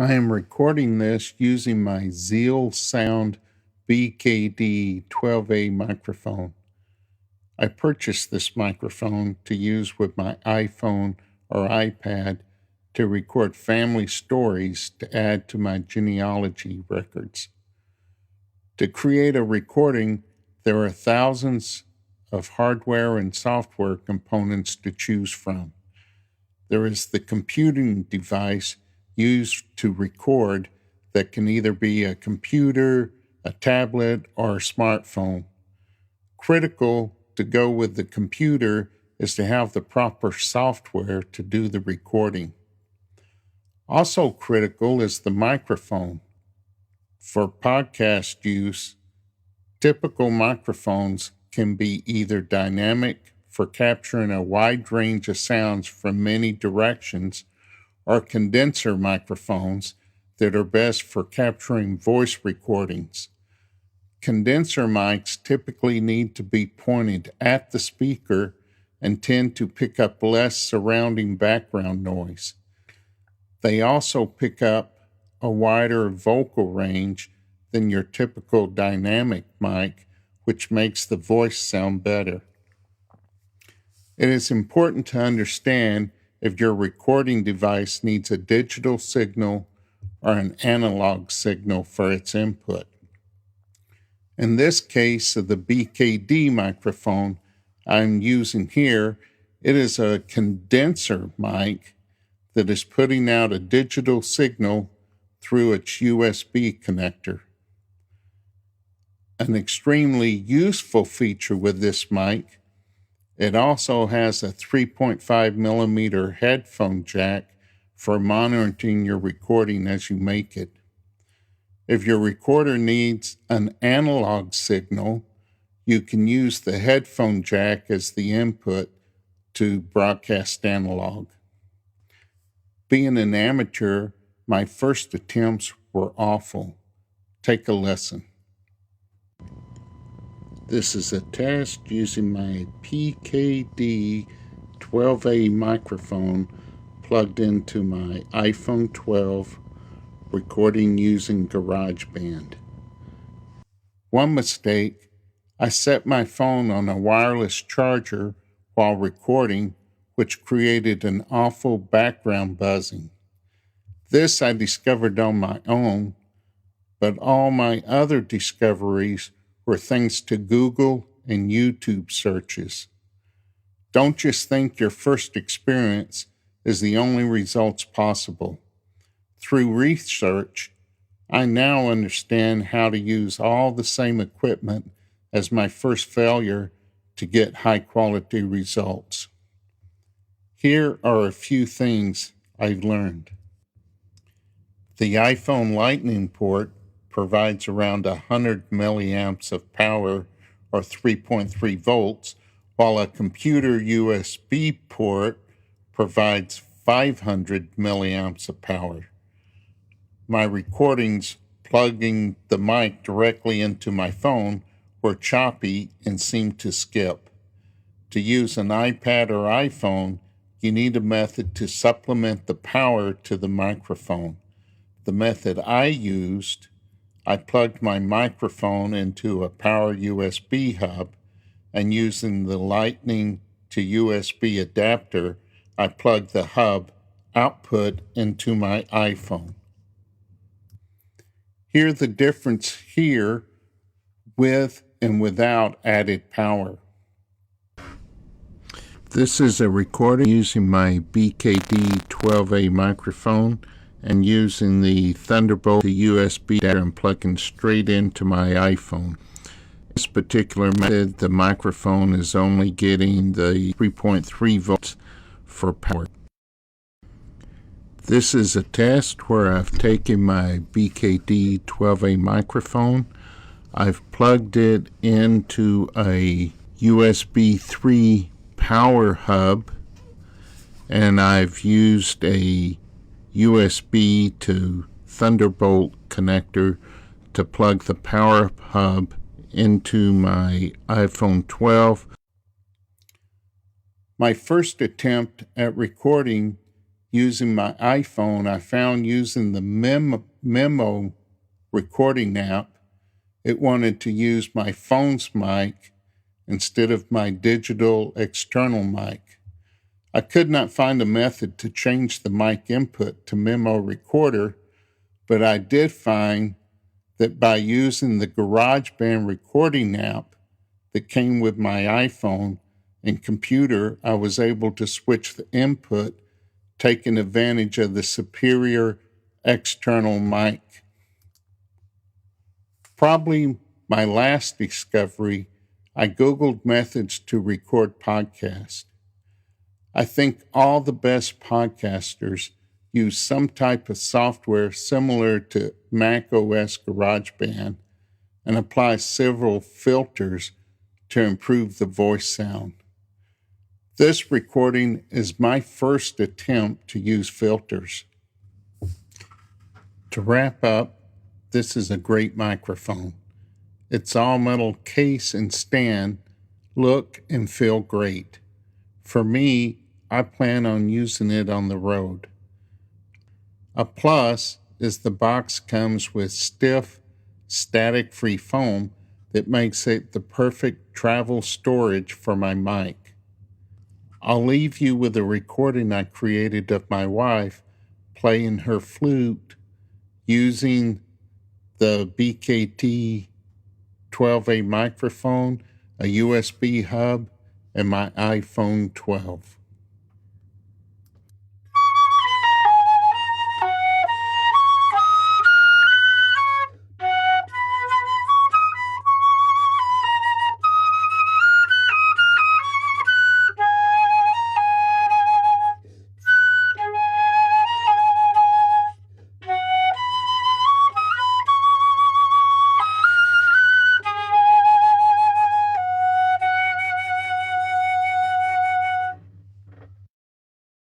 I am recording this using my ZealSound BKD 12A microphone. I purchased this microphone to use with my iPhone or iPad to record family stories to add to my genealogy records. To create a recording, there are thousands of hardware and software components to choose from. There is the computing device used to record that can either be a computer, a tablet, or a smartphone. Critical to go with the computer is to have the proper software to do the recording. Also critical is the microphone. For podcast use, typical microphones can be either dynamic for capturing a wide range of sounds from many directions, or condenser microphones that are best for capturing voice recordings. Condenser mics typically need to be pointed at the speaker and tend to pick up less surrounding background noise. They also pick up a wider vocal range than your typical dynamic mic, which makes the voice sound better. It is important to understand if your recording device needs a digital signal or an analog signal for its input. In this case of the BKD microphone I'm using here, it is a condenser mic that is putting out a digital signal through its USB connector. An extremely useful feature with this mic, it also has a 3.5 millimeter headphone jack for monitoring your recording as you make it. If your recorder needs an analog signal, you can use the headphone jack as the input to broadcast analog. Being an amateur, my first attempts were awful. Take a lesson. This is a test using my PKD 12A microphone plugged into my iPhone 12, recording using GarageBand. One mistake, I set my phone on a wireless charger while recording, which created an awful background buzzing. This I discovered on my own, but all my other discoveries were thanks to Google and YouTube searches. Don't just think your first experience is the only results possible. Through research, I now understand how to use all the same equipment as my first failure to get high-quality results. Here are a few things I've learned. The iPhone Lightning port provides around 100 milliamps of power, or 3.3 volts, while a computer USB port provides 500 milliamps of power. My recordings plugging the mic directly into my phone were choppy and seemed to skip. To use an iPad or iPhone, you need a method to supplement the power to the microphone. The method I used, I plugged my microphone into a power USB hub, and using the Lightning to USB adapter, I plugged the hub output into my iPhone. Hear the difference here with and without added power. This is a recording using my BKD 12A microphone and using the Thunderbolt to USB adapter and plugging straight into my iPhone. This particular method, the microphone is only getting the 3.3 volts for power. This is a test where I've taken my BKD 12A microphone, I've plugged it into a USB 3 power hub, and I've used a USB to Thunderbolt connector to plug the power hub into my iPhone 12. My first attempt at recording using my iPhone, I found using the memo recording app, it wanted to use my phone's mic instead of my digital external mic. I could not find a method to change the mic input to memo recorder, but I did find that by using the GarageBand recording app that came with my iPhone and computer, I was able to switch the input, taking advantage of the superior external mic. Probably my last discovery, I Googled methods to record podcasts. I think all the best podcasters use some type of software similar to Mac OS GarageBand and apply several filters to improve the voice sound. This recording is my first attempt to use filters. To wrap up, this is a great microphone. Its all-metal case and stand look and feel great. For me, I plan on using it on the road. A plus is the box comes with stiff, static-free foam that makes it the perfect travel storage for my mic. I'll leave you with a recording I created of my wife playing her flute using the BKT 12A microphone, a USB hub, and my iPhone 12.